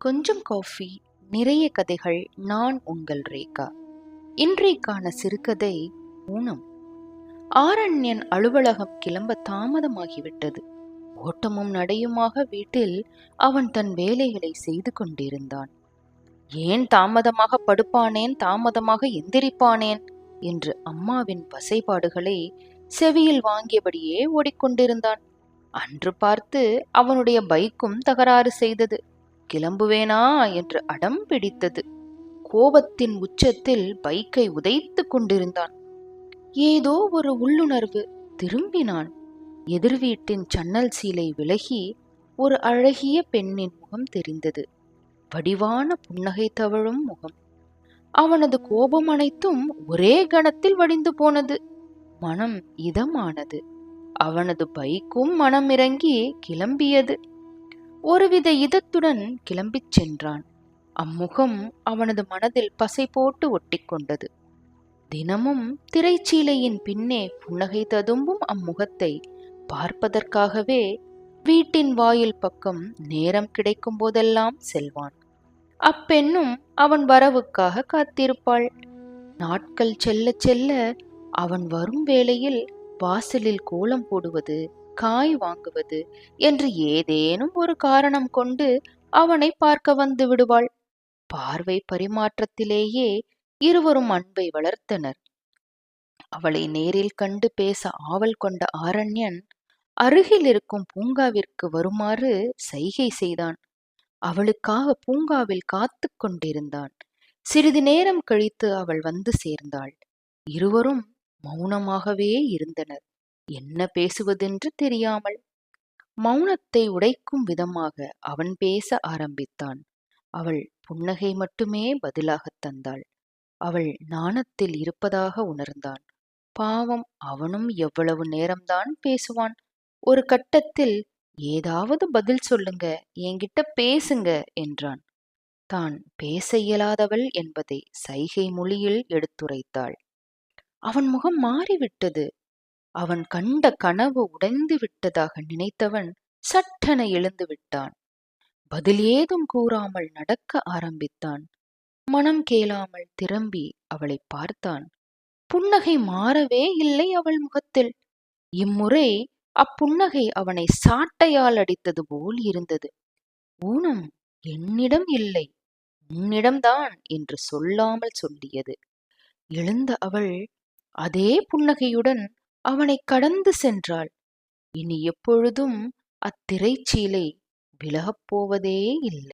கொஞ்சம் காஃபி, நிறைய கதைகள். நான் உங்கள் ரேகா. இன்றைக்கான சிறுகதை ஊனம். ஆரண்யன் அலுவலகம் கிளம்ப தாமதமாகிவிட்டது. ஓட்டமும் நடையுமாக வீட்டில் அவன் தன் வேலைகளை செய்து கொண்டிருந்தான். ஏன் தாமதமாக படுப்பானேன், தாமதமாக எந்திரிப்பானேன் என்று அம்மாவின் வசைபாடுகளை செவியில் வாங்கியபடியே ஓடிக்கொண்டிருந்தான். அன்று பார்த்து அவனுடைய பைக்கும் தகராறு செய்தது. கிளம்புவேனா என்று அடம் பிடித்தது. கோபத்தின் உச்சத்தில் பைக்கை உதைத்து கொண்டிருந்தான். ஏதோ ஒரு உள்ளுணர்வு. திரும்பினான். எதிர் வீட்டின் சன்னல் சீலை விலகி ஒரு அழகிய பெண்ணின் முகம் தெரிந்தது. வடிவான புன்னகை தவழும் முகம். அவனது கோபம் அனைத்தும் ஒரே கணத்தில் வடிந்து போனது. மனம் இதமானது. அவனது பைக்கும் மனம் இறங்கி கிளம்பியது. ஒருவித இதத்துடன் கிளம்பிச் சென்றான். அம்முகம் அவனது மனதில் பசை போட்டு ஒட்டிக்கொண்டது. தினமும் திரைச்சீலையின் பின்னே புன்னகை ததும்பும் அம்முகத்தை பார்ப்பதற்காகவே வீட்டின் வாயில் பக்கம் நேரம் கிடைக்கும் போதெல்லாம் செல்வான். அப்பெண்ணும் அவன் வரவுக்காக காத்திருப்பாள். நாட்கள் செல்ல செல்ல அவன் வரும் வேளையில் வாசலில் கோலம் போடுவது, காய் வாங்குவது என்று ஏதேனும் ஒரு காரணம் கொண்டு அவனை பார்க்க வந்து விடுவாள். பார்வை பரிமாற்றத்திலேயே இருவரும் அன்பை வளர்த்தனர். அவளை நேரில் கண்டு பேச ஆவல் கொண்ட ஆரண்யன் அருகில் இருக்கும் பூங்காவிற்கு வருமாறு சைகை செய்தான். அவளுக்காக பூங்காவில் காத்து கொண்டிருந்தான். சிறிது நேரம் கழித்து அவள் வந்து சேர்ந்தாள். இருவரும் மௌனமாகவே இருந்தனர். என்ன பேசுவதென்று தெரியாமல். மௌனத்தை உடைக்கும் விதமாக அவன் பேச ஆரம்பித்தான். அவள் புன்னகை மட்டுமே பதிலாகத் தந்தாள். அவள் நாணத்தில் இருப்பதாக உணர்ந்தான். பாவம், அவனும் எவ்வளவு நேரம்தான் பேசுவான். ஒரு கட்டத்தில், ஏதாவது பதில் சொல்லுங்க, என்கிட்ட பேசுங்க என்றான். தான் பேச இயலாதவள் என்பதை சைகை மொழியில் எடுத்துரைத்தாள். அவன் முகம் மாறிவிட்டது. அவன் கண்ட கனவு உடைந்து விட்டதாக நினைத்தவன் சட்டென எழுந்து விட்டான். பதில் ஏதும் கூறாமல் நடக்க ஆரம்பித்தான். மனம் கேளாமல் திரும்பி அவளை பார்த்தான். புன்னகை மாறவே இல்லை அவள் முகத்தில். இம்முறை அப்புன்னகை அவனை சாட்டையால் அடித்தது போல் இருந்தது. ஊனம் என்னிடம் இல்லை, உன்னிடம்தான் என்று சொல்லாமல் சொல்லியது. எழுந்த அவள் அதே புன்னகையுடன் அவனை கடந்து சென்றாள். இனி எப்பொழுதும் அத்திரைச்சீலை விலகப் போவதே இல்லை.